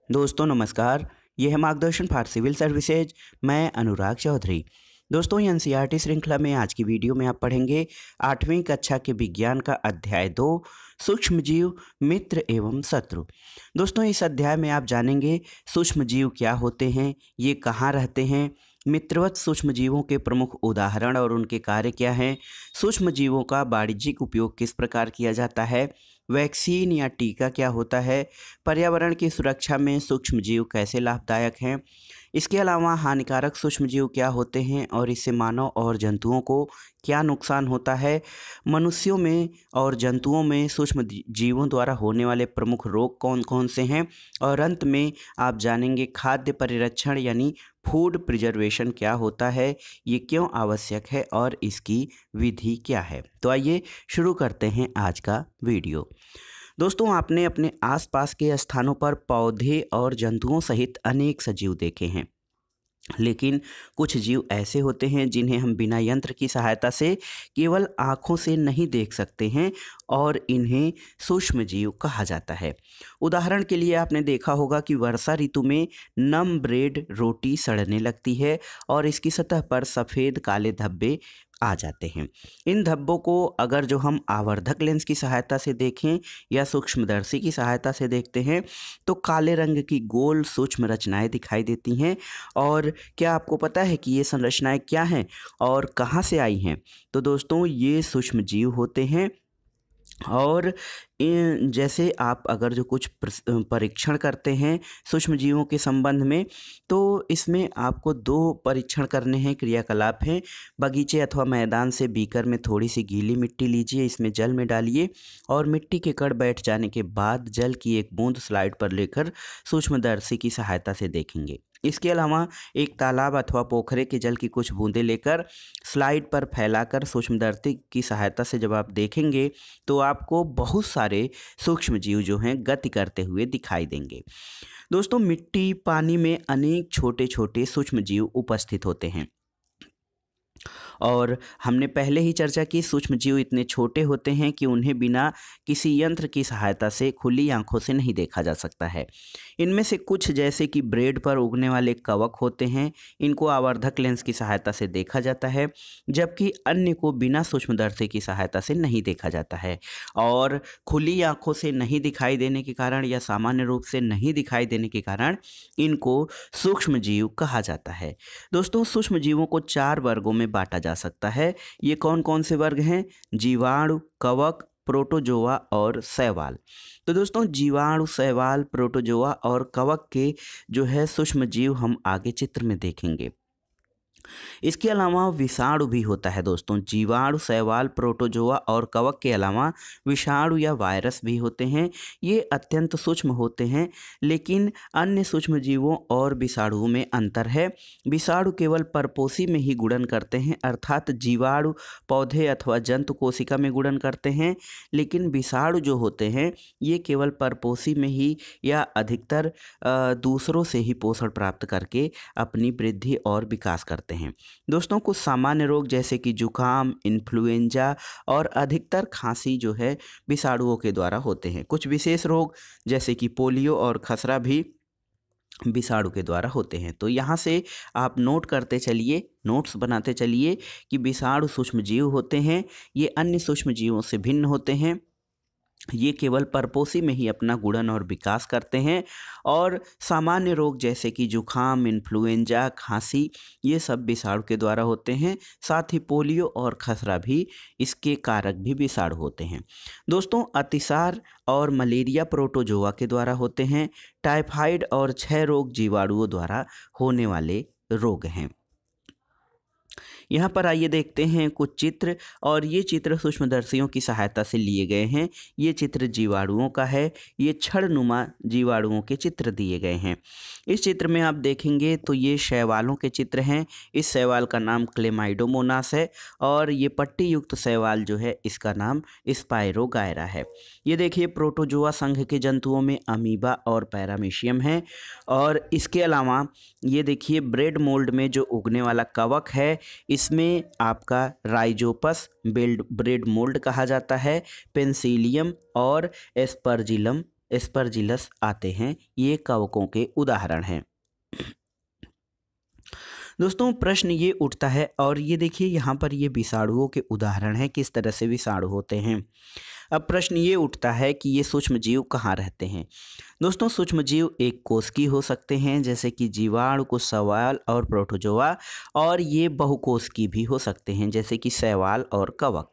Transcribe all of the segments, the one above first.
दोस्तों नमस्कार। ये है मार्गदर्शन फॉर सिविल सर्विसेज। मैं अनुराग चौधरी। दोस्तों एनसीईआरटी श्रृंखला में आज की वीडियो में आप पढ़ेंगे 8वीं कक्षा के विज्ञान का अध्याय 2 सूक्ष्मजीव मित्र एवं शत्रु। दोस्तों इस अध्याय में आप जानेंगे सूक्ष्मजीव क्या होते हैं, ये कहाँ रहते हैं, मित्रवत सूक्ष्मजीवों के प्रमुख उदाहरण और उनके कार्य क्या हैं, सूक्ष्मजीवों का वाणिज्यिक उपयोग किस प्रकार किया जाता है, वैक्सीन या टीका क्या होता है, पर्यावरण की सुरक्षा में सूक्ष्मजीव कैसे लाभदायक हैं, इसके अलावा हानिकारक सूक्ष्मजीव क्या होते हैं और इससे मानव और जंतुओं को क्या नुकसान होता है, मनुष्यों में और जंतुओं में सूक्ष्म जीवों द्वारा होने वाले प्रमुख रोग कौन कौन से हैं, और अंत में आप जानेंगे खाद्य परिरक्षण यानी फूड प्रिजर्वेशन क्या होता है, ये क्यों आवश्यक है और इसकी विधि क्या है। तो आइए शुरू करते हैं आज का वीडियो। दोस्तों आपने अपने आसपास के स्थानों पर पौधे और जंतुओं सहित अनेक सजीव देखे हैं, लेकिन कुछ जीव ऐसे होते हैं जिन्हें हम बिना यंत्र की सहायता से केवल आँखों से नहीं देख सकते हैं और इन्हें सूक्ष्म जीव कहा जाता है। उदाहरण के लिए आपने देखा होगा कि वर्षा ऋतु में नम ब्रेड रोटी सड़ने लगती है और इसकी सतह पर सफ़ेद काले धब्बे आ जाते हैं। इन धब्बों को अगर जो हम आवर्धक लेंस की सहायता से देखें या सूक्ष्मदर्शी की सहायता से देखते हैं तो काले रंग की गोल सूक्ष्म रचनाएं दिखाई देती हैं। और क्या आपको पता है कि ये संरचनाएं क्या हैं और कहाँ से आई हैं? तो दोस्तों ये सूक्ष्म जीव होते हैं। और जैसे आप अगर जो कुछ परीक्षण करते हैं सूक्ष्म जीवों के संबंध में, तो इसमें आपको 2 परीक्षण करने हैं, क्रियाकलाप हैं। बगीचे अथवा मैदान से बीकर में थोड़ी सी गीली मिट्टी लीजिए, इसमें जल में डालिए और मिट्टी के कण बैठ जाने के बाद जल की एक बूंद स्लाइड पर लेकर सूक्ष्मदर्शी की सहायता से देखेंगे। इसके अलावा एक तालाब अथवा पोखरे के जल की कुछ बूंदें लेकर स्लाइड पर फैलाकर सूक्ष्मदर्शी की सहायता से जब आप देखेंगे तो आपको बहुत सारे सूक्ष्म जीव जो हैं गति करते हुए दिखाई देंगे। दोस्तों मिट्टी पानी में अनेक छोटे छोटे सूक्ष्म जीव उपस्थित होते हैं और हमने पहले ही चर्चा की सूक्ष्म जीव इतने छोटे होते हैं कि उन्हें बिना किसी यंत्र की सहायता से खुली आंखों से नहीं देखा जा सकता है। इनमें से कुछ जैसे कि ब्रेड पर उगने वाले कवक होते हैं, इनको आवर्धक लेंस की सहायता से देखा जाता है, जबकि अन्य को बिना सूक्ष्मदर्शी की सहायता से नहीं देखा जाता है। और खुली आंखों से नहीं दिखाई देने के कारण या सामान्य रूप से नहीं दिखाई देने के कारण इनको सूक्ष्म जीव कहा जाता है। दोस्तों सूक्ष्म जीवों को 4 वर्गों में बांटा जा सकता है। ये कौन कौन से वर्ग हैं? जीवाणु, कवक, प्रोटोजोआ और शैवाल। तो दोस्तों जीवाणु, शैवाल, प्रोटोजोआ और कवक के जो है सूक्ष्म जीव हम आगे चित्र में देखेंगे। इसके अलावा विषाणु भी होता है। दोस्तों जीवाणु, शैवाल, प्रोटोजोआ और कवक के अलावा विषाणु या वायरस भी होते हैं। ये अत्यंत सूक्ष्म होते हैं, लेकिन अन्य सूक्ष्म जीवों और विषाणुओं में अंतर है। विषाणु केवल परपोषी में ही गुणन करते हैं, अर्थात जीवाणु पौधे अथवा जंतु कोशिका में गुणन करते हैं, लेकिन विषाणु जो होते हैं ये केवल परपोषी में ही या अधिकतर दूसरों से ही पोषण प्राप्त करके अपनी वृद्धि और विकास करते हैं। दोस्तों कुछ सामान्य रोग जैसे कि जुकाम, इन्फ्लुएंजा और अधिकतर खांसी जो है विषाणुओं के द्वारा होते हैं। कुछ विशेष रोग जैसे कि पोलियो और खसरा भी विषाणु के द्वारा होते हैं। तो यहाँ से आप नोट करते चलिए, नोट्स बनाते चलिए कि विषाणु सूक्ष्म जीव होते हैं, ये अन्य सूक्ष्म जीवों से भिन्न होते हैं। ये केवल परपोषी में ही अपना गुणन और विकास करते हैं। और सामान्य रोग जैसे कि जुखाम, इन्फ्लुएंजा, खांसी ये सब विषाणु के द्वारा होते हैं। साथ ही पोलियो और खसरा भी इसके कारक भी विषाणु होते हैं। दोस्तों अतिसार और मलेरिया प्रोटोजोआ के द्वारा होते हैं। टाइफाइड और क्षय रोग जीवाणुओं द्वारा होने वाले रोग हैं। यहाँ पर आइए देखते हैं कुछ चित्र, और ये चित्र सूक्ष्मदर्शियों की सहायता से लिए गए हैं। ये चित्र जीवाणुओं का है, ये छड़नुमा जीवाणुओं के चित्र दिए गए हैं। इस चित्र में आप देखेंगे तो ये शैवालों के चित्र हैं। इस शैवाल का नाम क्लेमाइडोमोनास है और ये पट्टी युक्त शैवाल जो है इसका नाम स्पाइरोगायरा है। ये देखिए प्रोटोजोआ संघ के जंतुओं में अमीबा और पैरामीशियम है। और इसके अलावा ये देखिए ब्रेड मोल्ड में जो उगने वाला कवक है इसमें आपका राइजोपस ब्रेड मोल्ड कहा जाता है, पेंसिलियम और एस्परजिलम एस्परजिलस आते हैं। ये कवकों के उदाहरण हैं। दोस्तों प्रश्न ये उठता है, और ये देखिए यहाँ पर ये विषाणुओं के उदाहरण हैं, किस तरह से विषाणु होते हैं। अब प्रश्न ये उठता है कि ये सूक्ष्म जीव कहाँ रहते हैं। दोस्तों सूक्ष्म जीव एक कोशिकीय हो सकते हैं, जैसे कि जीवाणु, कुछ शैवाल और प्रोटोजोआ, और ये बहुकोशिकीय भी हो सकते हैं, जैसे कि शैवाल और कवक।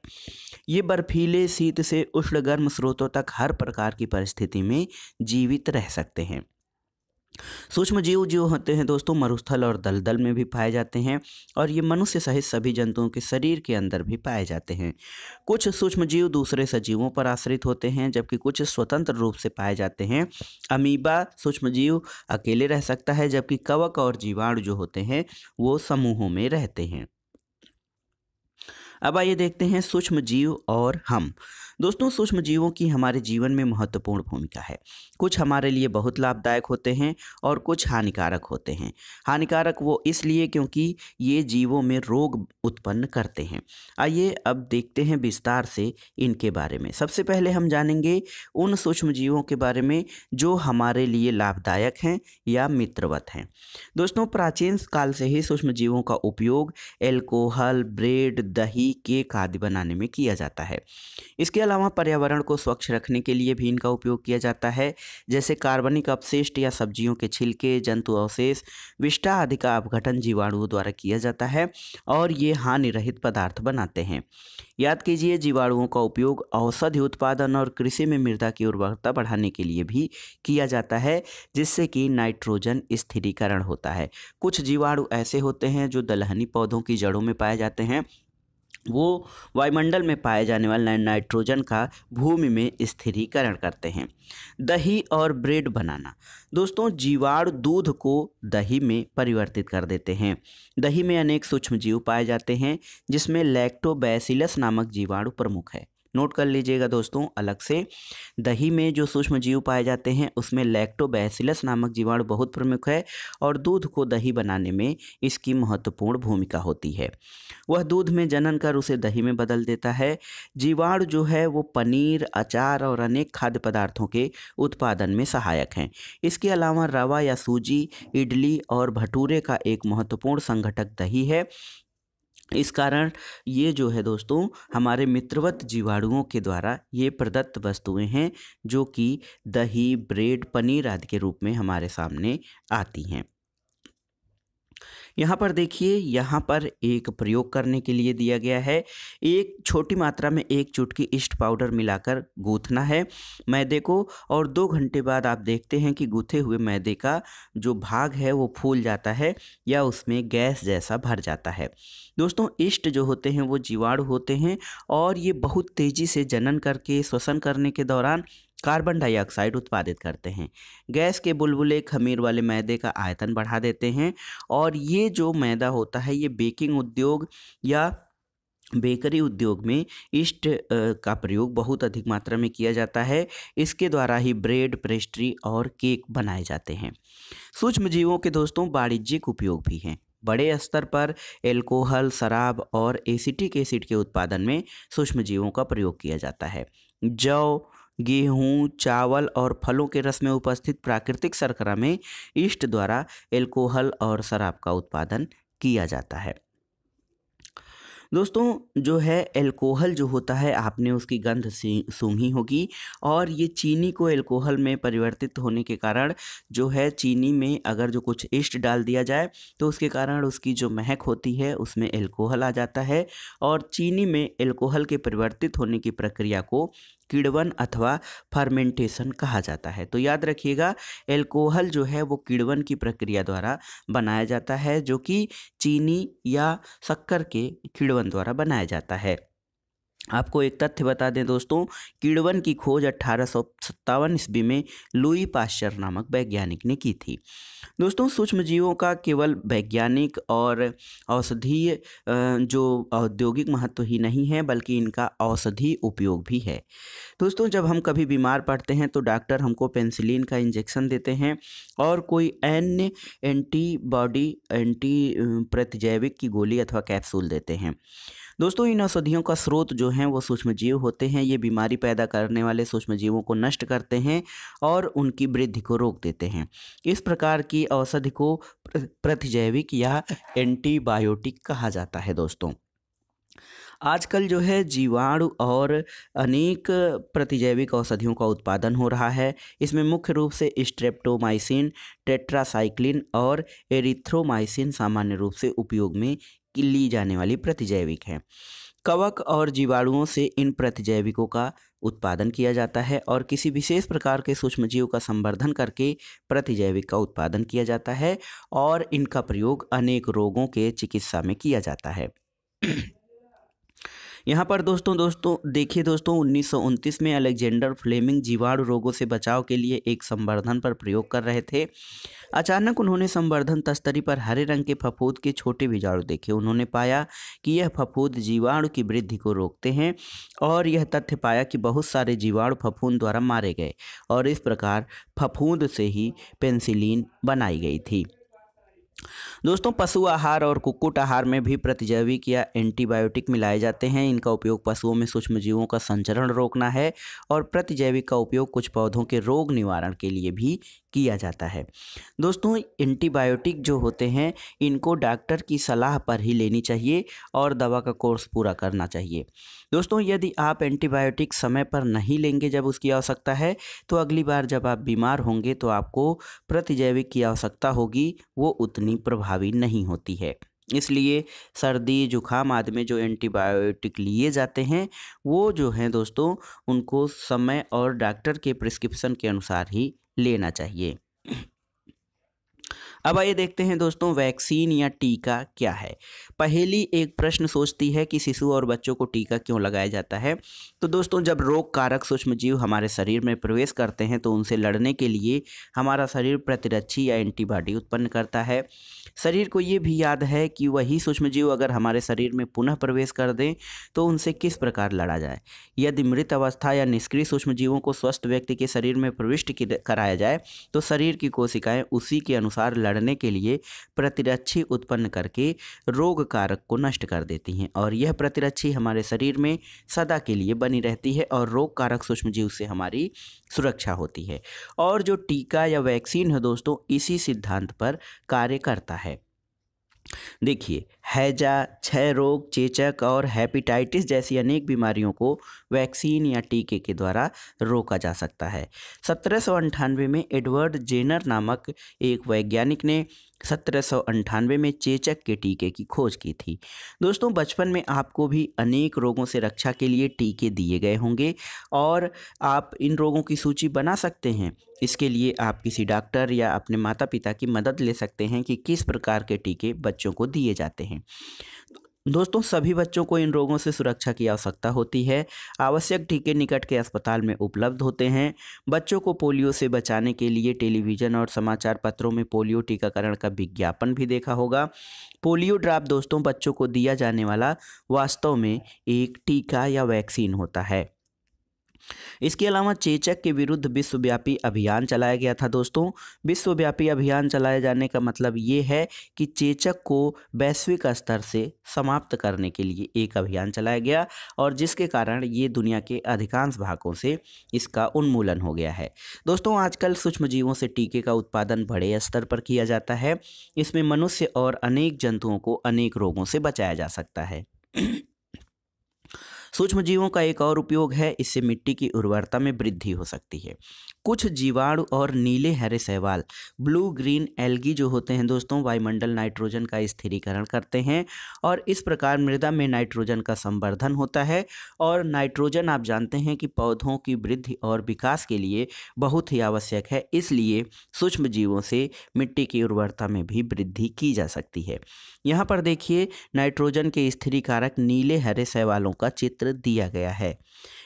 ये बर्फीले, शीत से उष्ण गर्म स्रोतों तक हर प्रकार की परिस्थिति में जीवित रह सकते हैं। सूक्ष्म जीव जो होते हैं दोस्तों मरुस्थल और दलदल में भी पाए जाते हैं, और ये मनुष्य सहित सभी जंतुओं के शरीर के अंदर भी पाए जाते हैं। कुछ सूक्ष्म जीव दूसरे सजीवों पर आश्रित होते हैं, जबकि कुछ स्वतंत्र रूप से पाए जाते हैं। अमीबा सूक्ष्म जीव अकेले रह सकता है, जबकि कवक और जीवाणु जो होते हैं वो समूहों में रहते हैं। अब आइए देखते हैं सूक्ष्म जीव और हम। दोस्तों सूक्ष्म जीवों की हमारे जीवन में महत्वपूर्ण भूमिका है। कुछ हमारे लिए बहुत लाभदायक होते हैं और कुछ हानिकारक होते हैं। हानिकारक वो इसलिए क्योंकि ये जीवों में रोग उत्पन्न करते हैं। आइए अब देखते हैं विस्तार से इनके बारे में। सबसे पहले हम जानेंगे उन सूक्ष्म जीवों के बारे में जो हमारे लिए लाभदायक हैं या मित्रवत हैं। दोस्तों प्राचीन काल से ही सूक्ष्म जीवों का उपयोग एल्कोहल, ब्रेड, दही, केक आदि बनाने में किया जाता है। इसके अलावा पर्यावरण को स्वच्छ रखने के लिए भी इनका उपयोग किया जाता है, जैसे कार्बनिक अपशिष्ट या सब्जियों के छिलके, जंतु अवशेष, विष्ठा आदि का अपघटन जीवाणुओं द्वारा किया जाता है और ये हानि रहित पदार्थ बनाते हैं। याद कीजिए जीवाणुओं का उपयोग औषधि उत्पादन और कृषि में मृदा की उर्वरता बढ़ाने के लिए भी किया जाता है, जिससे कि नाइट्रोजन स्थिरीकरण होता है। कुछ जीवाणु ऐसे होते हैं जो दलहनी पौधों की जड़ों में पाए जाते हैं। वो वायुमंडल में पाए जाने वाले नाइट्रोजन का भूमि में स्थिरीकरण करते हैं। दही और ब्रेड बनाना। दोस्तों जीवाणु दूध को दही में परिवर्तित कर देते हैं। दही में अनेक सूक्ष्म जीव पाए जाते हैं, जिसमें लैक्टोबैसिलस नामक जीवाणु प्रमुख है। नोट कर लीजिएगा दोस्तों अलग से, दही में जो सूक्ष्म जीव पाए जाते हैं उसमें लैक्टोबैसिलस नामक जीवाणु बहुत प्रमुख है, और दूध को दही बनाने में इसकी महत्वपूर्ण भूमिका होती है। वह दूध में जनन कर उसे दही में बदल देता है। जीवाणु जो है वो पनीर, अचार और अनेक खाद्य पदार्थों के उत्पादन में सहायक हैं। इसके अलावा रवा या सूजी, इडली और भटूरे का एक महत्वपूर्ण संघटक दही है। इस कारण ये जो है दोस्तों हमारे मित्रवत जीवाणुओं के द्वारा ये प्रदत्त वस्तुएं हैं, जो कि दही, ब्रेड, पनीर आदि के रूप में हमारे सामने आती हैं। यहाँ पर देखिए, यहाँ पर एक प्रयोग करने के लिए दिया गया है। एक छोटी मात्रा में 1 चुटकी ईस्ट पाउडर मिलाकर गूँथना है मैदे को, और 2 घंटे बाद आप देखते हैं कि गूँथे हुए मैदे का जो भाग है वो फूल जाता है या उसमें गैस जैसा भर जाता है। दोस्तों ईस्ट जो होते हैं वो जीवाणु होते हैं, और ये बहुत तेज़ी से जनन करके श्वसन करने के दौरान कार्बन डाइऑक्साइड उत्पादित करते हैं। गैस के बुलबुले खमीर वाले मैदे का आयतन बढ़ा देते हैं, और ये जो मैदा होता है ये बेकिंग उद्योग या बेकरी उद्योग में ईस्ट का प्रयोग बहुत अधिक मात्रा में किया जाता है। इसके द्वारा ही ब्रेड, पेस्ट्री और केक बनाए जाते हैं। सूक्ष्म जीवों के दोस्तों वाणिज्यिक उपयोग भी हैं। बड़े स्तर पर एल्कोहल, शराब और एसिटिक एसिड के उत्पादन में सूक्ष्म जीवों का प्रयोग किया जाता है। जौ, गेहूं, चावल और फलों के रस में उपस्थित प्राकृतिक शर्करा में ईस्ट द्वारा एल्कोहल और शराब का उत्पादन किया जाता है। दोस्तों जो है एल्कोहल जो होता है, आपने उसकी गंध सूंघी होगी, और ये चीनी को एल्कोहल में परिवर्तित होने के कारण जो है चीनी में अगर जो कुछ ईस्ट डाल दिया जाए तो उसके कारण उसकी जो महक होती है उसमें एल्कोहल आ जाता है, और चीनी में एल्कोहल के परिवर्तित होने की प्रक्रिया को किण्वन अथवा फर्मेंटेशन कहा जाता है। तो याद रखिएगा एल्कोहल जो है वो किण्वन की प्रक्रिया द्वारा बनाया जाता है, जो कि चीनी या शक्कर के किण्वन द्वारा बनाया जाता है। आपको एक तथ्य बता दें दोस्तों, किण्वन की खोज 1857 ईस्वी में लुई पाश्चर नामक वैज्ञानिक ने की थी। दोस्तों सूक्ष्म जीवों का केवल वैज्ञानिक और औषधीय जो औद्योगिक महत्व ही नहीं है, बल्कि इनका औषधि उपयोग भी है। दोस्तों जब हम कभी बीमार पड़ते हैं तो डॉक्टर हमको पेनिसिलिन का इंजेक्शन देते हैं और कोई अन्य एंटी प्रतिजैविक की गोली अथवा कैप्सूल देते हैं। दोस्तों इन औषधियों का स्रोत जो हैं वो सूक्ष्मजीव होते हैं। ये बीमारी पैदा करने वाले सूक्ष्मजीवों को नष्ट करते हैं और उनकी वृद्धि को रोक देते हैं। इस प्रकार की औषधि को प्रतिजैविक या एंटीबायोटिक कहा जाता है। दोस्तों आजकल जो है जीवाणु और अनेक प्रतिजैविक औषधियों का उत्पादन हो रहा है। इसमें मुख्य रूप से स्ट्रेप्टोमाइसिन, टेट्रासाइक्लिन और एरिथ्रोमाइसिन सामान्य रूप से उपयोग में ली जाने वाली प्रतिजैविक हैं। कवक और जीवाणुओं से इन प्रतिजैविकों का उत्पादन किया जाता है और किसी विशेष प्रकार के सूक्ष्मजीव का संवर्धन करके प्रतिजैविक का उत्पादन किया जाता है और इनका प्रयोग अनेक रोगों के चिकित्सा में किया जाता है। यहाँ पर दोस्तों देखिए दोस्तों 1929 में अलेक्जेंडर फ्लेमिंग जीवाणु रोगों से बचाव के लिए एक संवर्धन पर प्रयोग कर रहे थे। अचानक उन्होंने संवर्धन तस्तरी पर हरे रंग के फफूंद के छोटे बीजाणु देखे। उन्होंने पाया कि यह फफूंद जीवाणु की वृद्धि को रोकते हैं और यह तथ्य पाया कि बहुत सारे जीवाणु फफूंद द्वारा मारे गए और इस प्रकार फफूंद से ही पेनिसिलिन बनाई गई थी। दोस्तों पशु आहार और कुक्कुट आहार में भी प्रतिजैविक या एंटीबायोटिक मिलाए जाते हैं। इनका उपयोग पशुओं में सूक्ष्मजीवों का संचरण रोकना है और प्रतिजैविक का उपयोग कुछ पौधों के रोग निवारण के लिए भी किया जाता है। दोस्तों एंटीबायोटिक जो होते हैं इनको डॉक्टर की सलाह पर ही लेनी चाहिए और दवा का कोर्स पूरा करना चाहिए। दोस्तों यदि आप एंटीबायोटिक समय पर नहीं लेंगे जब उसकी आवश्यकता है तो अगली बार जब आप बीमार होंगे तो आपको प्रतिजैविक की आवश्यकता होगी, वो उतनी प्रभावी नहीं होती है। इसलिए सर्दी जुखाम आदि में जो एंटीबायोटिक लिए जाते हैं वो जो हैं दोस्तों उनको समय और डॉक्टर के प्रिस्क्रिप्शन के अनुसार ही लेना चाहिए। अब आइए देखते हैं दोस्तों वैक्सीन या टीका क्या है। पहेली एक प्रश्न सोचती है कि शिशु और बच्चों को टीका क्यों लगाया जाता है। तो दोस्तों जब रोग कारक सूक्ष्मजीव हमारे शरीर में प्रवेश करते हैं तो उनसे लड़ने के लिए हमारा शरीर प्रतिरक्षी या एंटीबॉडी उत्पन्न करता है। शरीर को ये भी याद है कि वही सूक्ष्मजीव अगर हमारे शरीर में पुनः प्रवेश कर दें तो उनसे किस प्रकार लड़ा जाए। यदि मृत अवस्था या निष्क्रिय सूक्ष्मजीवों को स्वस्थ व्यक्ति के शरीर में प्रविष्ट कराया जाए तो शरीर की कोशिकाएं उसी के अनुसार लड़ने के लिए प्रतिरक्षी उत्पन्न करके रोग कारक को नष्ट कर देती हैं और यह प्रतिरक्षी हमारे शरीर में सदा के लिए बनी रहती है और रोग कारक सूक्ष्मजीव से हमारी सुरक्षा होती है। और जो टीका या वैक्सीन है दोस्तों इसी सिद्धांत पर कार्य करता है। देखिए हैजा, क्षय रोग, चेचक और हेपेटाइटिस जैसी अनेक बीमारियों को वैक्सीन या टीके के द्वारा रोका जा सकता है। 1798 में एडवर्ड जेनर नामक एक वैज्ञानिक ने 1798 में चेचक के टीके की खोज की थी। दोस्तों बचपन में आपको भी अनेक रोगों से रक्षा के लिए टीके दिए गए होंगे और आप इन रोगों की सूची बना सकते हैं। इसके लिए आप किसी डॉक्टर या अपने माता पिता की मदद ले सकते हैं कि किस प्रकार के टीके बच्चों को दिए जाते हैं। दोस्तों सभी बच्चों को इन रोगों से सुरक्षा की आवश्यकता होती है। आवश्यक टीके निकट के अस्पताल में उपलब्ध होते हैं। बच्चों को पोलियो से बचाने के लिए टेलीविज़न और समाचार पत्रों में पोलियो टीकाकरण का विज्ञापन भी देखा होगा। पोलियो ड्रॉप दोस्तों बच्चों को दिया जाने वाला वास्तव में एक टीका या वैक्सीन होता है। इसके अलावा चेचक के विरुद्ध विश्वव्यापी अभियान चलाया गया था। दोस्तों विश्वव्यापी अभियान चलाए जाने का मतलब ये है कि चेचक को वैश्विक स्तर से समाप्त करने के लिए एक अभियान चलाया गया और जिसके कारण ये दुनिया के अधिकांश भागों से इसका उन्मूलन हो गया है। दोस्तों आजकल सूक्ष्मजीवों से टीके का उत्पादन बड़े स्तर पर किया जाता है। इसमें मनुष्य और अनेक जंतुओं को अनेक रोगों से बचाया जा सकता है। सूक्ष्मजीवों का एक और उपयोग है, इससे मिट्टी की उर्वरता में वृद्धि हो सकती है। कुछ जीवाणु और नीले हरे शैवाल ब्लू ग्रीन एल्गी जो होते हैं दोस्तों वायुमंडल नाइट्रोजन का स्थिरीकरण करते हैं और इस प्रकार मृदा में नाइट्रोजन का संवर्धन होता है। और नाइट्रोजन आप जानते हैं कि पौधों की वृद्धि और विकास के लिए बहुत ही आवश्यक है। इसलिए सूक्ष्मजीवों से मिट्टी की उर्वरता में भी वृद्धि की जा सकती है। यहाँ पर देखिए नाइट्रोजन के स्थिरीकारक नीले हरे शैवालों का चित्र दिया गया है।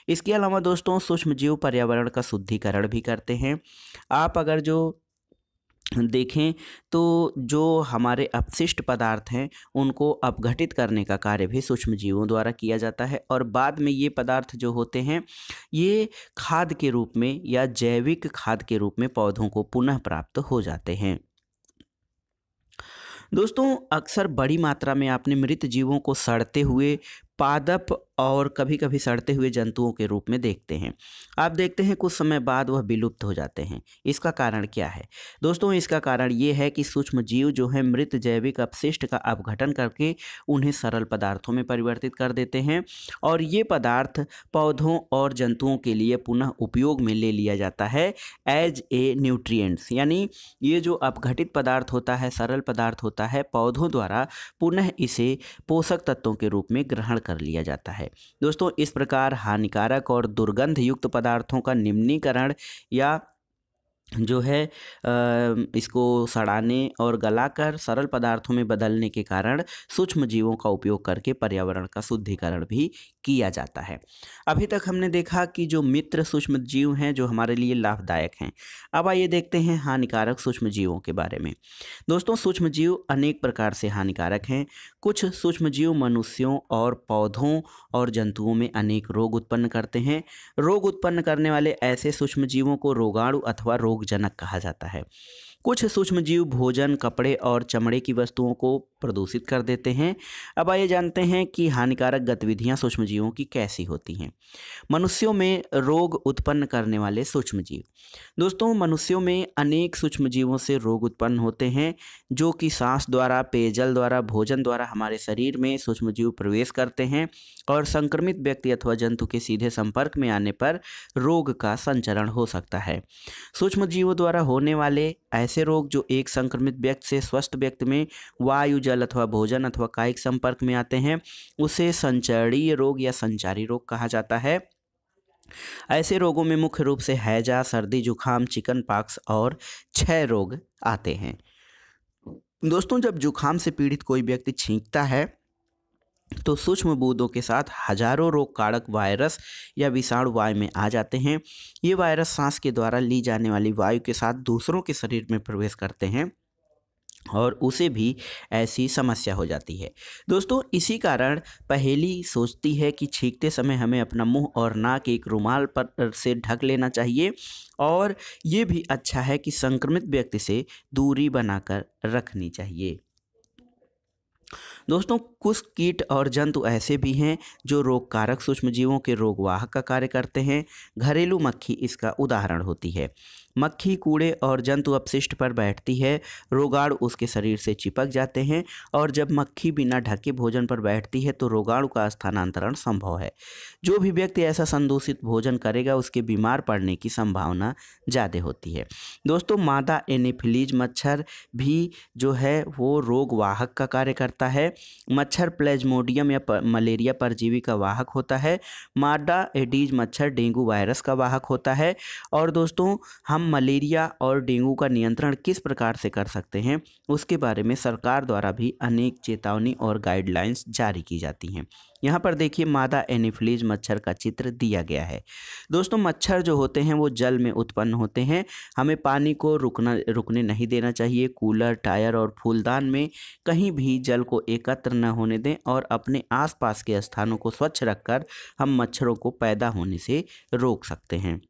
इसके अलावा दोस्तों सूक्ष्मजीव पर्यावरण का शुद्धिकरण भी करते हैं। आप अगर जो देखें तो जो हमारे अपशिष्ट पदार्थ हैं उनको अपघटित करने का कार्य भी सूक्ष्मजीवों द्वारा किया जाता है और बाद में ये पदार्थ जो होते हैं ये खाद के रूप में या जैविक खाद के रूप में पौधों को पुनः प्राप्त हो जाते हैं। दोस्तों अक्सर बड़ी मात्रा में आपने मृत जीवों को सड़ते हुए पादप और कभी कभी सड़ते हुए जंतुओं के रूप में देखते हैं। आप देखते हैं कुछ समय बाद वह विलुप्त हो जाते हैं। इसका कारण क्या है दोस्तों? इसका कारण ये है कि सूक्ष्म जीव जो है मृत जैविक अपशिष्ट का अपघटन करके उन्हें सरल पदार्थों में परिवर्तित कर देते हैं और ये पदार्थ पौधों और जंतुओं के लिए पुनः उपयोग में ले लिया जाता है एज ए न्यूट्रिएंट्स। यानी ये जो अपघटित पदार्थ होता है, सरल पदार्थ होता है, पौधों द्वारा पुनः इसे पोषक तत्वों के रूप में ग्रहण कर लिया जाता है। दोस्तों, इस प्रकार हानिकारक और दुर्गंध युक्त पदार्थों का निम्नीकरण या जो है इसको सड़ाने और गलाकर सरल पदार्थों में बदलने के कारण सूक्ष्म जीवों का उपयोग करके पर्यावरण का शुद्धिकरण भी किया जाता है। अभी तक हमने देखा कि जो मित्र सूक्ष्म जीव हैं जो हमारे लिए लाभदायक हैं। अब आइए देखते हैं हानिकारक सूक्ष्म जीवों के बारे में। दोस्तों, सूक्ष्म जीव अनेक प्रकार से हानिकारक हैं। कुछ सूक्ष्म जीव मनुष्यों और पौधों और जंतुओं में अनेक रोग उत्पन्न करते हैं। रोग उत्पन्न करने वाले ऐसे सूक्ष्म जीवों को रोगाणु अथवा रोगजनक कहा जाता है। कुछ सूक्ष्म जीव भोजन, कपड़े और चमड़े की वस्तुओं को प्रदूषित कर देते हैं। अब आइए जानते हैं कि हानिकारक गतिविधियां सूक्ष्म जीवों की कैसी होती हैं। मनुष्यों में रोग उत्पन्न करने वाले सूक्ष्म जीव। दोस्तों, मनुष्यों में अनेक सूक्ष्म जीवों से रोग उत्पन्न होते हैं जो कि सांस द्वारा, पेयजल द्वारा, भोजन द्वारा हमारे शरीर में सूक्ष्म जीव प्रवेश करते हैं और संक्रमित व्यक्ति अथवा जंतु के सीधे संपर्क में आने पर रोग का संचरण हो सकता है। सूक्ष्म जीवों द्वारा होने वाले ऐसे रोग जो एक संक्रमित व्यक्ति से स्वस्थ व्यक्ति में वायु, जल अथवा भोजन अथवा कायिक संपर्क में आते हैं उसे संचरणीय रोग या संचारी रोग कहा जाता है। ऐसे रोगों में मुख्य रूप से हैजा, सर्दी, जुखाम, चिकन पॉक्स और क्षय रोग आते हैं। दोस्तों, जब जुखाम से पीड़ित कोई व्यक्ति छींकता है तो सूक्ष्म बूंदों के साथ हजारों रोग कारक वायरस या विषाणु वायु में आ जाते हैं। ये वायरस सांस के द्वारा ली जाने वाली वायु के साथ दूसरों के शरीर में प्रवेश करते हैं और उसे भी ऐसी समस्या हो जाती है। दोस्तों, इसी कारण पहेली सोचती है कि छींकते समय हमें अपना मुंह और नाक एक रुमाल पर से ढक लेना चाहिए और ये भी अच्छा है कि संक्रमित व्यक्ति से दूरी बनाकर रखनी चाहिए। दोस्तों, कुछ कीट और जंतु ऐसे भी हैं जो रोगकारक सूक्ष्म जीवों के रोगवाहक का कार्य करते हैं। घरेलू मक्खी इसका उदाहरण होती है। मक्खी कूड़े और जंतु अपशिष्ट पर बैठती है, रोगाणु उसके शरीर से चिपक जाते हैं और जब मक्खी बिना ढके भोजन पर बैठती है तो रोगाणु का स्थानांतरण संभव है। जो भी व्यक्ति ऐसा संदूषित भोजन करेगा उसके बीमार पड़ने की संभावना ज़्यादा होती है। दोस्तों, मादा एनोफिलीज मच्छर भी जो है वो रोगवाहक का कार्य करता है। मच्छर प्लेज्मोडियम या मलेरिया परजीवी का वाहक होता है। मादा एडीज मच्छर डेंगू वायरस का वाहक होता है। और दोस्तों, हम मलेरिया और डेंगू का नियंत्रण किस प्रकार से कर सकते हैं उसके बारे में सरकार द्वारा भी अनेक चेतावनी और गाइडलाइंस जारी की जाती हैं। यहाँ पर देखिए मादा एनोफिलीज मच्छर का चित्र दिया गया है। दोस्तों, मच्छर जो होते हैं वो जल में उत्पन्न होते हैं। हमें पानी को रुकने नहीं देना चाहिए। कूलर, टायर और फूलदान में कहीं भी जल को एकत्र न होने दें और अपने आसपास के स्थानों को स्वच्छ रखकर हम मच्छरों को पैदा होने से रोक सकते हैं।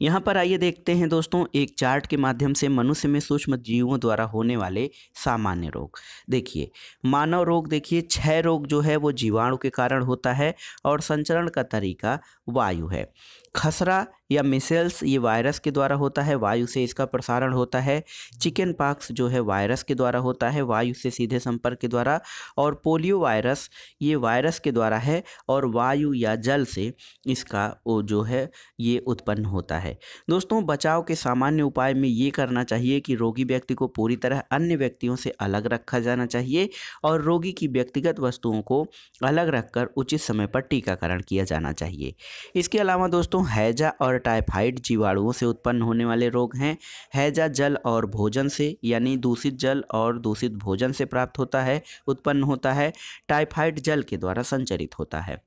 यहाँ पर आइए देखते हैं दोस्तों एक चार्ट के माध्यम से मनुष्य में सूक्ष्म जीवों द्वारा होने वाले सामान्य रोग। देखिए, मानव रोग देखिए, क्षय रोग जो है वो जीवाणु के कारण होता है और संचरण का तरीका वायु है। खसरा या मिसेल्स ये वायरस के द्वारा होता है, वायु से इसका प्रसारण होता है। चिकन पॉक्स जो है वायरस के द्वारा होता है, वायु से सीधे संपर्क के द्वारा। और पोलियो वायरस ये वायरस के द्वारा है और वायु या जल से इसका वो जो है ये उत्पन्न होता है। दोस्तों, बचाव के सामान्य उपाय में ये करना चाहिए कि रोगी व्यक्ति को पूरी तरह अन्य व्यक्तियों से अलग रखा जाना चाहिए और रोगी की व्यक्तिगत वस्तुओं को अलग रखकर उचित समय पर टीकाकरण किया जाना चाहिए। इसके अलावा दोस्तों, हैजा और टाइफाइड जीवाणुओं से उत्पन्न होने वाले रोग हैं। हैजा जल और भोजन से यानी दूषित जल और दूषित भोजन से प्राप्त होता है, उत्पन्न होता है। टाइफाइड जल के द्वारा संचरित होता है।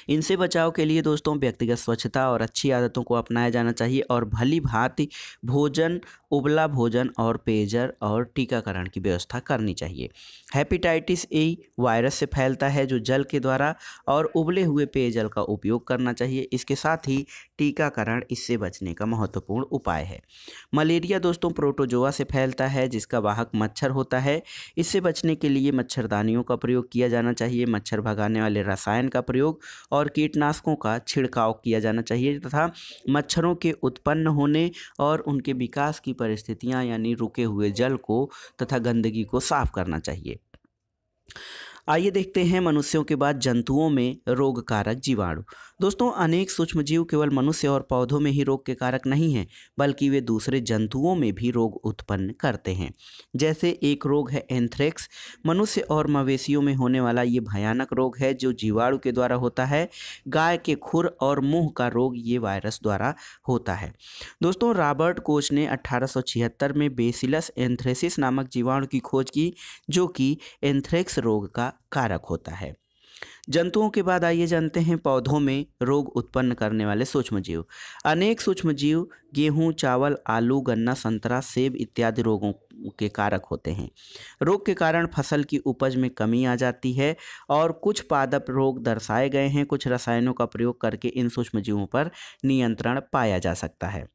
इनसे बचाव के लिए दोस्तों व्यक्तिगत स्वच्छता और अच्छी आदतों को अपनाया जाना चाहिए और भली भांति भोजन, उबला भोजन और पेयजल और टीकाकरण की व्यवस्था करनी चाहिए। हेपेटाइटिस ए वायरस से फैलता है जो जल के द्वारा, और उबले हुए पेयजल का उपयोग करना चाहिए। इसके साथ ही टीकाकरण इससे बचने का महत्वपूर्ण उपाय है। मलेरिया दोस्तों प्रोटोजोआ से फैलता है जिसका वाहक मच्छर होता है। इससे बचने के लिए मच्छरदानियों का प्रयोग किया जाना चाहिए। मच्छर भगाने वाले रसायन का प्रयोग और कीटनाशकों का छिड़काव किया जाना चाहिए तथा मच्छरों के उत्पन्न होने और उनके विकास की परिस्थितियां यानी रुके हुए जल को तथा गंदगी को साफ करना चाहिए। आइए देखते हैं मनुष्यों के बाद जंतुओं में रोग कारक जीवाणु। दोस्तों अनेक सूक्ष्मजीव केवल मनुष्य और पौधों में ही रोग के कारक नहीं हैं, बल्कि वे दूसरे जंतुओं में भी रोग उत्पन्न करते हैं। जैसे एक रोग है एंथ्रेक्स। मनुष्य और मवेशियों में होने वाला ये भयानक रोग है जो जीवाणु के द्वारा होता है। गाय के खुर और मुंह का रोग ये वायरस द्वारा होता है। दोस्तों रॉबर्ट कोच ने 1876 में बेसिलस एंथ्रेसिस नामक जीवाणु की खोज की जो कि एंथ्रेक्स रोग का कारक होता है। जंतुओं के बाद आइए जानते हैं पौधों में रोग उत्पन्न करने वाले सूक्ष्मजीव। अनेक सूक्ष्मजीव गेहूं, चावल, आलू, गन्ना, संतरा, सेब इत्यादि रोगों के कारक होते हैं। रोग के कारण फसल की उपज में कमी आ जाती है और कुछ पादप रोग दर्शाए गए हैं। कुछ रसायनों का प्रयोग करके इन सूक्ष्मजीवों पर नियंत्रण पाया जा सकता है।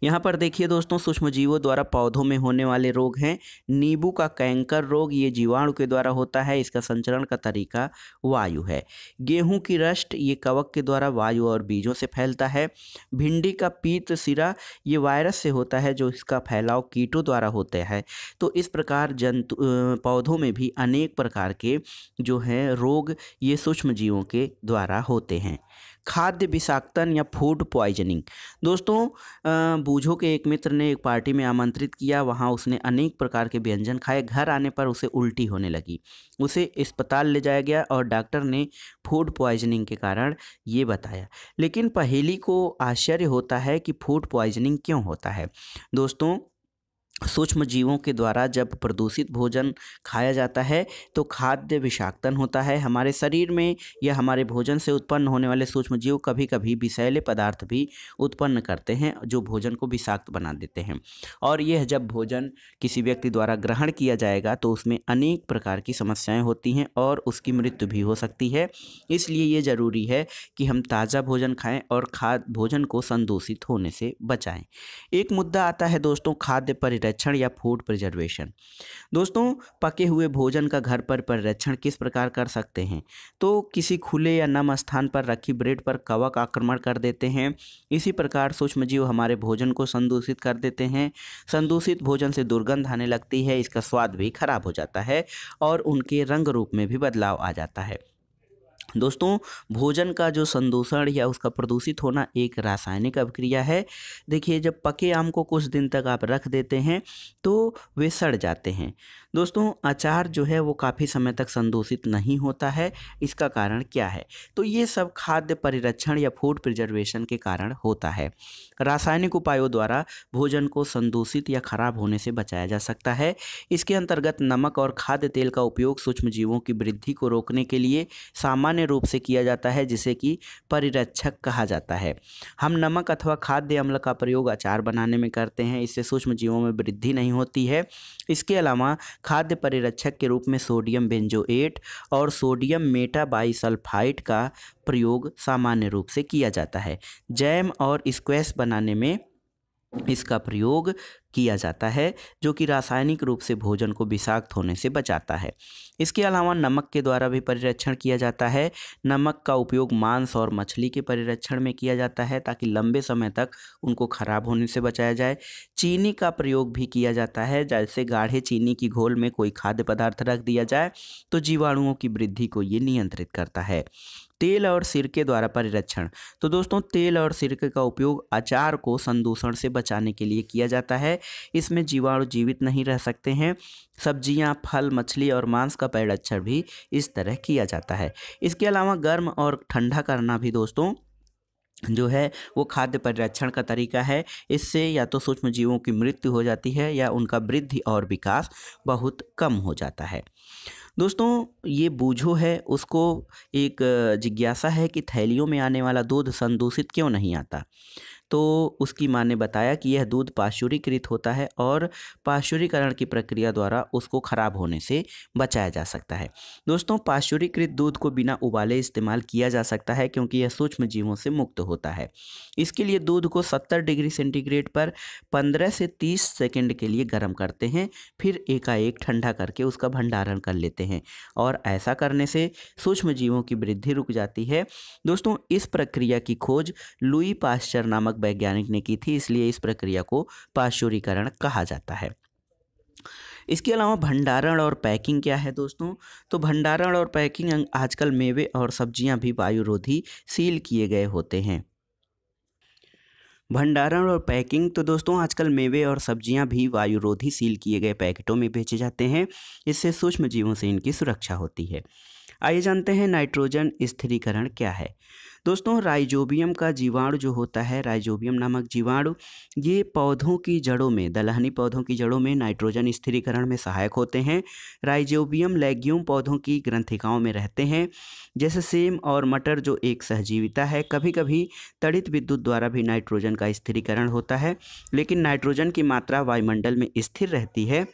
यहाँ पर देखिए दोस्तों सूक्ष्मजीवों द्वारा पौधों में होने वाले रोग हैं। नींबू का कैंकर रोग ये जीवाणु के द्वारा होता है। इसका संचरण का तरीका वायु है। गेहूं की रस्ट ये कवक के द्वारा वायु और बीजों से फैलता है। भिंडी का पीत सिरा ये वायरस से होता है जो इसका फैलाव कीटों द्वारा होता है। तो इस प्रकार पौधों में भी अनेक प्रकार के जो हैं रोग ये सूक्ष्मजीवों के द्वारा होते हैं। खाद्य विषाक्तन या फूड पॉइजनिंग। दोस्तों बूझो के एक मित्र ने एक पार्टी में आमंत्रित किया। वहाँ उसने अनेक प्रकार के व्यंजन खाए। घर आने पर उसे उल्टी होने लगी। उसे अस्पताल ले जाया गया और डॉक्टर ने फूड पॉइजनिंग के कारण ये बताया। लेकिन पहेली को आश्चर्य होता है कि फूड पॉइजनिंग क्यों होता है। दोस्तों सूक्ष्म जीवों के द्वारा जब प्रदूषित भोजन खाया जाता है तो खाद्य विषाक्तन होता है। हमारे शरीर में या हमारे भोजन से उत्पन्न होने वाले सूक्ष्म जीव कभी कभी विषैले पदार्थ भी उत्पन्न करते हैं जो भोजन को विषाक्त बना देते हैं। और यह जब भोजन किसी व्यक्ति द्वारा ग्रहण किया जाएगा तो उसमें अनेक प्रकार की समस्याएं होती हैं और उसकी मृत्यु भी हो सकती है। इसलिए ये ज़रूरी है कि हम ताज़ा भोजन खाएँ और भोजन को संदूषित होने से बचाएँ। एक मुद्दा आता है दोस्तों खाद्य परिरक्षण या फूड प्रिजर्वेशन। दोस्तों पके हुए भोजन का घर पर परिरक्षण किस प्रकार कर सकते हैं। तो किसी खुले या नम स्थान पर रखी ब्रेड पर कवक आक्रमण कर देते हैं। इसी प्रकार सूक्ष्मजीव हमारे भोजन को संदूषित कर देते हैं। संदूषित भोजन से दुर्गंध आने लगती है। इसका स्वाद भी खराब हो जाता है और उनके रंग रूप में भी बदलाव आ जाता है। दोस्तों भोजन का जो संदूषण या उसका प्रदूषित होना एक रासायनिक अभिक्रिया है। देखिए जब पके आम को कुछ दिन तक आप रख देते हैं तो वे सड़ जाते हैं। दोस्तों अचार जो है वो काफ़ी समय तक संदूषित नहीं होता है। इसका कारण क्या है। तो ये सब खाद्य परिरक्षण या फूड प्रिजर्वेशन के कारण होता है। रासायनिक उपायों द्वारा भोजन को संदूषित या खराब होने से बचाया जा सकता है। इसके अंतर्गत नमक और खाद्य तेल का उपयोग सूक्ष्मजीवों की वृद्धि को रोकने के लिए सामान्य रूप से किया जाता है जिसे कि परिरक्षक कहा जाता है। हम नमक अथवा खाद्य अम्ल का प्रयोग अचार बनाने में करते हैं। इससे सूक्ष्मजीवों में वृद्धि नहीं होती है। इसके अलावा खाद्य परिरक्षक के रूप में सोडियम बेंजोएट और सोडियम मेटाबाइसल्फाइड का प्रयोग सामान्य रूप से किया जाता है। जैम और स्क्वैश बनाने में इसका प्रयोग किया जाता है जो कि रासायनिक रूप से भोजन को विषाक्त होने से बचाता है। इसके अलावा नमक के द्वारा भी परिरक्षण किया जाता है। नमक का उपयोग मांस और मछली के परिरक्षण में किया जाता है ताकि लंबे समय तक उनको खराब होने से बचाया जाए। चीनी का प्रयोग भी किया जाता है। जैसे गाढ़े चीनी की घोल में कोई खाद्य पदार्थ रख दिया जाए तो जीवाणुओं की वृद्धि को ये नियंत्रित करता है। तेल और सिरके द्वारा परिरक्षण। तो दोस्तों तेल और सिरके का उपयोग अचार को संदूषण से बचाने के लिए किया जाता है। इसमें जीवाणु जीवित नहीं रह सकते हैं। सब्जियां, फल, मछली और मांस का परिरक्षण भी इस तरह किया जाता है। इसके अलावा गर्म और ठंडा करना भी दोस्तों जो है वो खाद्य परिरक्षण का तरीका है। इससे या तो सूक्ष्म जीवों की मृत्यु हो जाती है या उनका वृद्धि और विकास बहुत कम हो जाता है। दोस्तों ये बूझो है उसको एक जिज्ञासा है कि थैलियों में आने वाला दूध संदूषित क्यों नहीं आता। तो उसकी माँ ने बताया कि यह दूध पाश्चुरीकृत होता है और पाश्चुरीकरण की प्रक्रिया द्वारा उसको ख़राब होने से बचाया जा सकता है। दोस्तों पाश्चुरीकृत दूध को बिना उबाले इस्तेमाल किया जा सकता है क्योंकि यह सूक्ष्म जीवों से मुक्त होता है। इसके लिए दूध को 70 डिग्री सेंटीग्रेड पर 15 से 30 सेकंड के लिए गर्म करते हैं, फिर एकाएक ठंडा करके उसका भंडारण कर लेते हैं और ऐसा करने से सूक्ष्म जीवों की वृद्धि रुक जाती है। दोस्तों इस प्रक्रिया की खोज लुई पाश्चर नामक वैज्ञानिक ने की थी, इसलिए इस प्रक्रिया को पाश्चुरीकरण कहा जाता है। इसके अलावा भंडारण और पैकिंग क्या है दोस्तों? तो भंडारण और पैकिंग आजकल मेवे और सब्जियां भी वायुरोधी सील किए गए होते हैं। भंडारण और पैकिंग तो दोस्तों आजकल मेवे और सब्जियां भी वायुरोधी सील किए गए पैकेटों में बेचे जाते हैं। इससे सूक्ष्म जीवों से इनकी सुरक्षा होती है। आइए जानते हैं नाइट्रोजन स्थिरीकरण क्या है। दोस्तों राइजोबियम का जीवाणु जो होता है, राइजोबियम नामक जीवाणु, ये पौधों की जड़ों में, दलहनी पौधों की जड़ों में नाइट्रोजन स्थिरीकरण में सहायक होते हैं। राइजोबियम लेग्यूम पौधों की ग्रंथिकाओं में रहते हैं, जैसे सेम और मटर जो एक सहजीविता है। कभी कभी तड़ित विद्युत द्वारा भी नाइट्रोजन का स्थिरीकरण होता है, लेकिन नाइट्रोजन की मात्रा वायुमंडल में स्थिर रहती है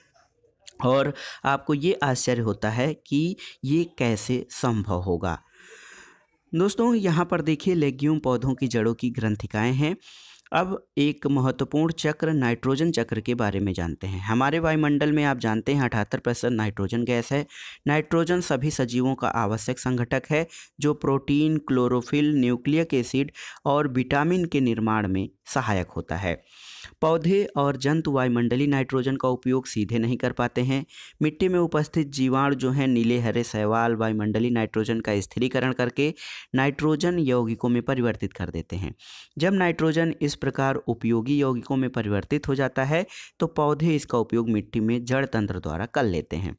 और आपको ये आश्चर्य होता है कि ये कैसे संभव होगा। दोस्तों यहाँ पर देखिए लेग्यूम पौधों की जड़ों की ग्रंथिकाएं हैं। अब एक महत्वपूर्ण चक्र नाइट्रोजन चक्र के बारे में जानते हैं। हमारे वायुमंडल में आप जानते हैं 78% नाइट्रोजन गैस है। नाइट्रोजन सभी सजीवों का आवश्यक संघटक है जो प्रोटीन, क्लोरोफिल, न्यूक्लिक एसिड और विटामिन के निर्माण में सहायक होता है। पौधे और जंतु वायुमंडलीय नाइट्रोजन का उपयोग सीधे नहीं कर पाते हैं। मिट्टी में उपस्थित जीवाणु जो हैं नीले हरे शैवाल वायुमंडलीय नाइट्रोजन का स्थिरीकरण करके नाइट्रोजन यौगिकों में परिवर्तित कर देते हैं। जब नाइट्रोजन इस प्रकार उपयोगी यौगिकों में परिवर्तित हो जाता है तो पौधे इसका उपयोग मिट्टी में जड़ तंत्र द्वारा कर लेते हैं।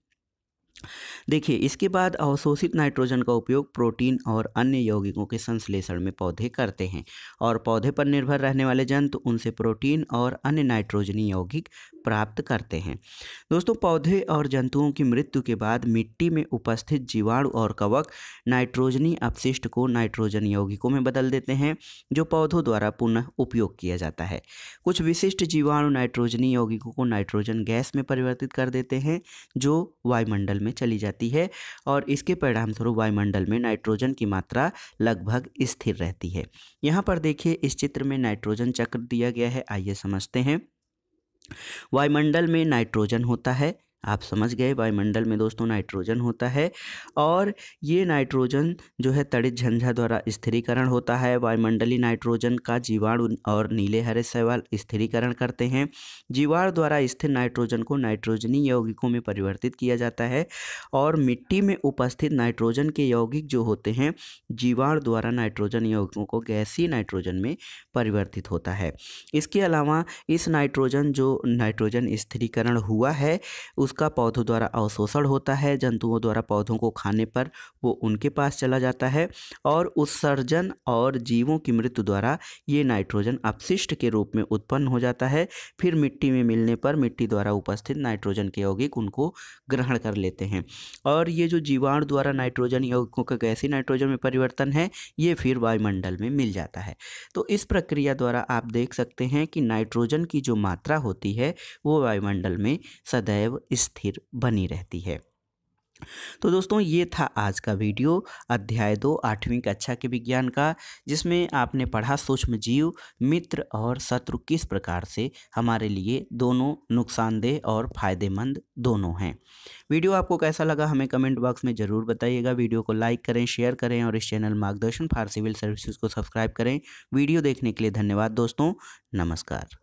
देखिए इसके बाद अवशोषित नाइट्रोजन का उपयोग प्रोटीन और अन्य यौगिकों के संश्लेषण में पौधे करते हैं और पौधे पर निर्भर रहने वाले जंतु उनसे प्रोटीन और अन्य नाइट्रोजनी यौगिक प्राप्त करते हैं। दोस्तों पौधे और जंतुओं की मृत्यु के बाद मिट्टी में उपस्थित जीवाणु और कवक नाइट्रोजनी अपशिष्ट को नाइट्रोजन यौगिकों में बदल देते हैं जो पौधों द्वारा पुनः उपयोग किया जाता है। कुछ विशिष्ट जीवाणु नाइट्रोजनी यौगिकों को नाइट्रोजन गैस में परिवर्तित कर देते हैं जो वायुमंडल में चली जाती है और इसके परिणामस्वरूप वायुमंडल में नाइट्रोजन की मात्रा लगभग स्थिर रहती है। यहाँ पर देखिए इस चित्र में नाइट्रोजन चक्र दिया गया है, आइए समझते हैं। वायुमंडल में नाइट्रोजन होता है, आप समझ गए वायुमंडल में दोस्तों नाइट्रोजन होता है और ये नाइट्रोजन जो है तड़ित झंझा द्वारा स्थिरीकरण होता है। वायुमंडलीय नाइट्रोजन का जीवाणु और नीले हरे शैवाल स्थिरीकरण करते हैं। जीवाणु द्वारा स्थिर नाइट्रोजन को नाइट्रोजनी यौगिकों में परिवर्तित किया जाता है और मिट्टी में उपस्थित नाइट्रोजन के यौगिक जो होते हैं जीवाणु द्वारा नाइट्रोजन यौगिकों को गैसीय नाइट्रोजन में परिवर्तित होता है। इसके अलावा इस नाइट्रोजन जो नाइट्रोजन स्थिरीकरण हुआ है उसका पौधों द्वारा अवशोषण होता है। जंतुओं द्वारा पौधों को खाने पर वो उनके पास चला जाता है और उत्सर्जन और जीवों की मृत्यु द्वारा ये नाइट्रोजन अपशिष्ट के रूप में उत्पन्न हो जाता है। फिर मिट्टी में मिलने पर मिट्टी द्वारा उपस्थित नाइट्रोजन के यौगिक उनको ग्रहण कर लेते हैं और ये जो जीवाणु द्वारा नाइट्रोजन यौगिकों का गैसीय नाइट्रोजन में परिवर्तन है ये फिर वायुमंडल में मिल जाता है। तो इस प्रक्रिया द्वारा आप देख सकते हैं कि नाइट्रोजन की जो मात्रा होती है वो वायुमंडल में सदैव स्थिर बनी रहती है। तो दोस्तों ये था आज का वीडियो अध्याय 2 8वीं कक्षा के विज्ञान का, जिसमें आपने पढ़ा सूक्ष्म जीव मित्र और शत्रु किस प्रकार से हमारे लिए दोनों नुकसानदेह और फायदेमंद दोनों हैं। वीडियो आपको कैसा लगा हमें कमेंट बॉक्स में ज़रूर बताइएगा। वीडियो को लाइक करें, शेयर करें और इस चैनल मार्गदर्शन फॉर सिविल सर्विसेज को सब्सक्राइब करें। वीडियो देखने के लिए धन्यवाद दोस्तों, नमस्कार।